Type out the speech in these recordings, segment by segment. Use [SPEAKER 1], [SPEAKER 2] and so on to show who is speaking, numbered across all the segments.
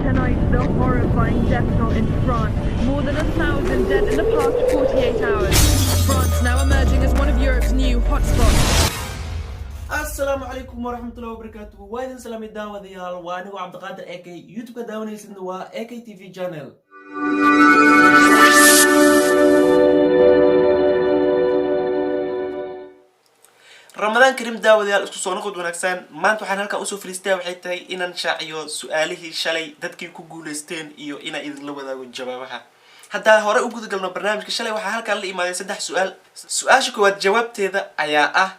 [SPEAKER 1] Tonight, the horrifying death toll in France. More than 1,000 dead in the past 48 hours. France now emerging as one of Europe's new hotspots.
[SPEAKER 2] السلام عليكم ورحمة الله وبركاته. وين سلام الدعوة ديال وأنا وعبد القادر أكي يوتيوب كداوني سندوا أكي تي في channel. رمضان كريم دعوة ديال اسكو سو نقود ونكسان ما انتو حان هلكا اسو فلسطين waxay tahay inaan shaaciyo su'aalihii shalay dadkii ku guuleysteen iyo ina idin la wadaago jawaabaha hadda hore u guda galno barnaamijka shalay waxa halkan la imaaday saddex su'aal su'aasha koowaad jawaabteeda ayaa ah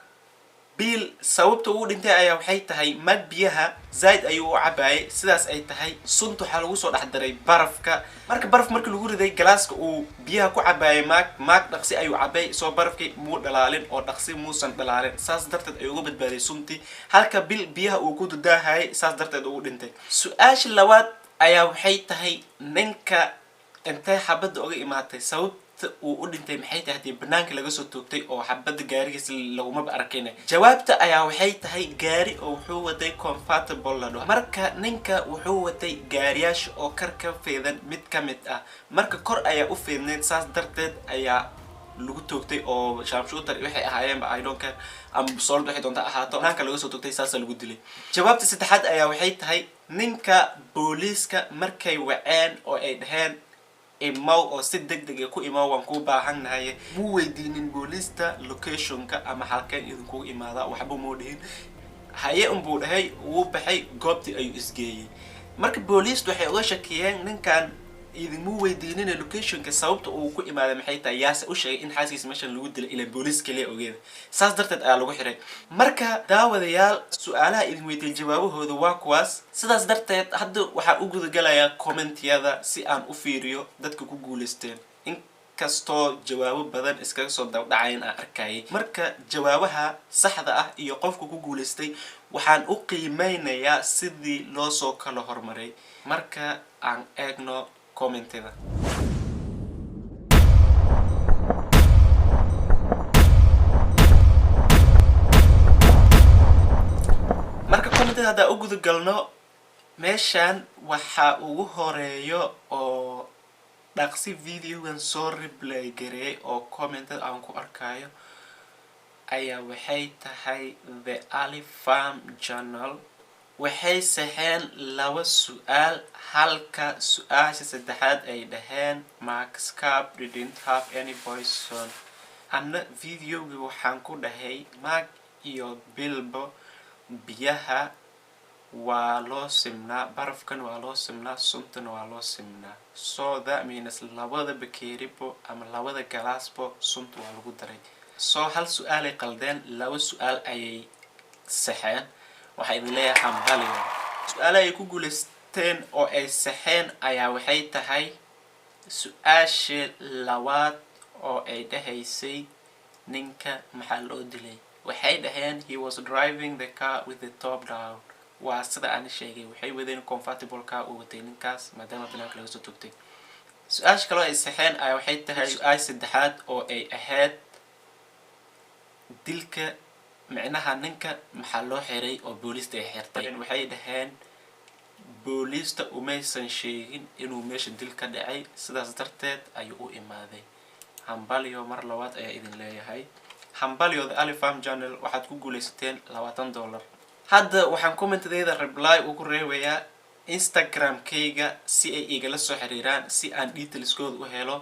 [SPEAKER 2] biil sababta uu dhintay ayaa waxay tahay mad biyaha zaid ayuu u cabaayay sidaas ay tahay suntu waxa lagu soo dhaxdaray barafka marka lagu riday galaaska uu biyaha ku cabaayay maag dhaqsi ayuu cabay soo barafkii muu dhalaalin oo dhaqsi muusan dhalaalin saas darteed ay uga badbaaday sunti halka bil biyaha uu ku dudaahay saas darteed uu dhintay su'aasha labaad ayaa waxay tahay ninka intay xabada uga imaatay sabab uu u dhintay maxay tahay hadii banaanka laga soo toogtay oo xabada gaarigiisa laguma arkayna jawaabta ayaa waxay tahay gaari oo wuxuu waday compatible lado marka ninka wuxuu waday gaariyaasha oo karka feedan mid kamid ah marka kor ayaa u feedneed saas darteed ayaa lagu toogtay oo shaamshuutar waxay ahaayeen I don't care am sold waxay doonta ahaato banaanka laga soo toogtay saas lagu dilay jawaabta saddexaad ayaa waxay tahay ninka booliiska markay waceen oo ay dhaheen imaw oo si degdeg ah ku imaw waan ku baahanahay muu weydiinin booliista locationka ama halkeen idinku imaada waxba moo dhihin haye buu dhahay uu baxay goobtii ayuu isgeeyay marka booliistu waxay uga shakiyeen ninkan idinmu weydiinin locationka sababta uu ku imaaday maxay tahay yaase u sheegay in xaaskiisa meeshan lagu dilay ila booliis kaliya ogeeda saas darteed ayaa lagu xiray marka daawadayaal su'aalaha idin weydiin jawaabahooda waa kuwaas sidaas darteed hadda waxa u guda galayaa comment-yada si aan u fiiriyo dadka ku guuleysteen inkastoo jawaabo badan iskaga soo dawdhacayn aan arkayay marka jawaabaha saxda ah iyo qofka ku guuleystay waxaan u qiimeynayaa sidii loo soo kala hormaray marka aan eegno commentada marka commentada hada u guda galno meeshan waxa ugu horeeyo oo dhaqsi videogan soo replay gareey oo commentada aan ku arkayo ayaa waxay tahay The Ali Farm Channel waxay saxeen laba su'aal halka su'aasha saddexaad ay dhaheen Max Cap didn't have any poison anna videoga waxaan ku dhahay Mac iyo Bilbo biyaha waa loo simnaa barafkan waa loo simnaa suntana waa loo simnaa so that means labada bakeeribo ama labada galaasbo sunta waa lagu daray so hal su'aal ay qaldeen laba su'aal ayay saxeen waxay idin leeyahay hambaliyo su'aalaha ay ku guuleysteen oo ay saxeen ayaa waxay tahay su'aasha labaad oo ay dhahaysay ninka maxaa loo dilay waxay dhaheen he was driving the car with the top down waa sida aan sheegay waxay wadeen compatible car oo watay ninkaas maadaama banaanka laga soo toogtay su'aasha kale oo ay saxeen ayaa waxay tahay su'aasha saddexaad oo ay ahayd dilka macnaha ninka maxaa loo xiray oo booliista ay xirtay waxay dhaheen booliista umaysan sheegin inuu meesha dil ka dhacay sidaas darteed ayuu u imaaday hambaliyo mar labaad ayaa idin leeyahay hambaliyo The Ali Farm Channel waxaad ku guuleysateen $20 hadda waxaan commentadeeda reply ugu reebayaa Instagram-kayga si ay igala soo xiriiraan si aan detailskooda u helo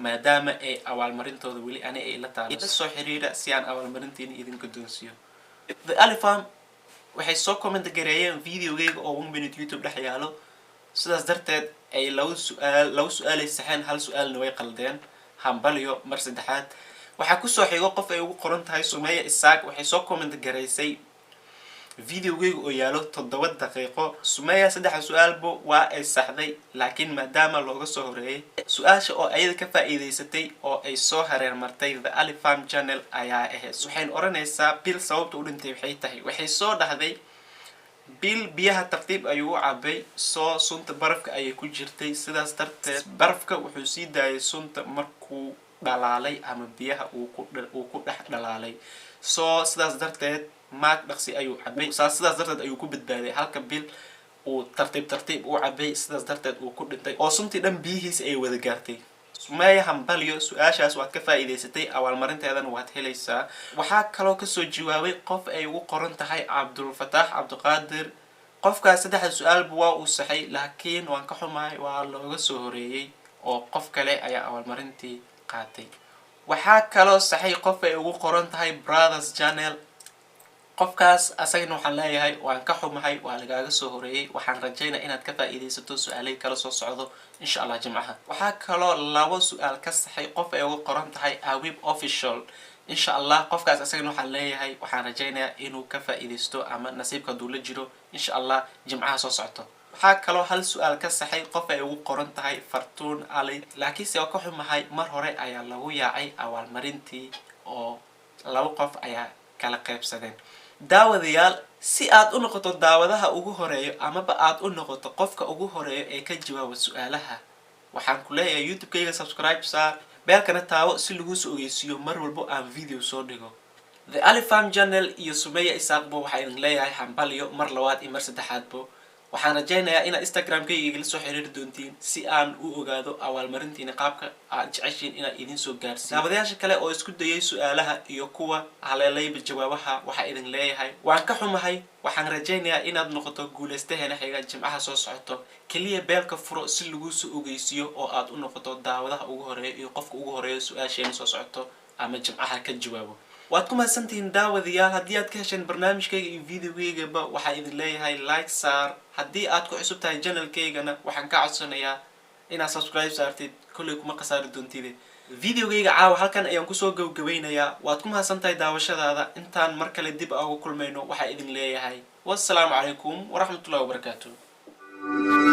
[SPEAKER 2] maadaama ay awaalmarintooda weli ay la taalo soo xiriira si aan awaalmarinteena idin guddoonsiyo The Ali Farm waxay soo comment gareeyeen videogayga oo 1 minute YouTube dhex yaalo sidaas darteed ay laba su'aal ay saxeen hal su'aalna way qaldeen hambaliyo mar saddexaad waxa ku soo xigo qof ay ugu qoran tahay Sumeya Isaaq waxay soo comment gareysay videogayga oo yaalo 7 daqiiqo Sumeya saddex su'aalbo waa ay saxday laakiin maadaama looga soo horeeyay su'aasha oo ayada ka faa'iideysatay oo ay soo hareer martay The Ali Farm Channel ayaa ahayd waxaan oranaysaa bil sababta u dhintay waxay tahay waxay soo dhahday bil biyaha tartiib ayuu u cabay soo sunta barafka ayay ku jirtay sidaas darteed barafka wuxuu sii daayay sunta markuu dhalaalay ama biyaha uu ku dhex dhalaalay soo sidaas darteed maag dhaqsi ayuu cabay sidaas darteed ayuu ku badbaaday halka bil uu tartiib u cabay sidaas darteed uu ku dhintay oo suntii dhan biyihiisa ay wada gaartay. Sumeya Hambalyo su-aashaas waad ka faa'iidaysatay abaalmarinteedana waad helaysaa. waxaa kaloo kasoo jawaabay qof ay ugu qoran tahay Cabdulfataax Cabdiqaadir. qofkaas saddexda su-aalba waa uu saxay laakiin waan ka xumahay waa looga soo horeeyay oo qof kale ayaa abaalmarintii qaatay. waxaa kaloo saxay qof ay ugu qoran tahay Brothers Channel. qofkaas asagana waxaan leeyahay waan ka xumahay waa lagaaga soo horeeyay. waxaan rajaynayaa inaad ka faa'iidaysato su-aalay kala soo socdo insha Allah jimcaha. waxaa kaloo labo su-aal ka saxay qof ay ugu qoran tahay Awib Official. insha Allah qofkaas asagana waxaan leeyahay waxaan rajaynayaa inuu ka faa'iidaysto ama nasiibka duu la jiro insha Allah jimcaha soo socto. waxaa kaloo hal su-aal ka saxay qof ay ugu qoran tahay Fartuun Ali. laakiinse waa ka xumahay mar hore ayaa lagu yaacay abaalmarintii oo labo qof ayaa kala qaybsadeen. daawadayaal si aad u noqoto daawadaha ugu horeeyo amaba aad u noqoto qofka ugu horeeyo ee ka jawaaba su-aalaha waxaan ku leeyahay YouTube-kayga subscribe saar beelkana taawo si lagu soo ogeysiiyo mar walbo aan video soo dhigo. The Ali Farm Channel iyo Sumeya Isaaqbo waxaa idin leeyahay hambalyo mar labaad iyo mar saddexaadbo. waxaan rajaynayaa inaad Instagram-kayga igala soo xiriiri doontiin si aan u ogaado abaalmarintiina qaabka aad jeceshiin inaad idin soo gaarsiiyo. daawadayaasha kale oo isku dayay su-aalaha iyo kuwa haleelayba jawaabaha waxaa idin leeyahay waan ka xumahay. waxaan rajaynayaa inaad noqoto guuleystaheena xiga jimcaha soo socoto. kaliya beelka furo si lagu soo ogeysiiyo oo aad u noqoto daawadaha ugu horeeya iyo qofka ugu horeeya su-aasheena soo socoto ama jimcaha ka jawaabo. waad ku mahadsantihiin daawadayaal. haddii aad ka hesheen barnaamijkayga iyo videogaygaba waxaa idin leeyahay like saar. haddii aad ku cusub tahay channelkaygana waxaan ka codsanayaa inaad subscribe saartid kolley kuma khasaari doontide. videogayga caawa halkan ayaan kusoo gabagabeynayaa. waad ku mahadsantahay daawashadaada. intaan mar kale dib ugu kulmayno waxaa idin leeyahay wassalaamu calaykum waraxmatullahi wabarakaatuh.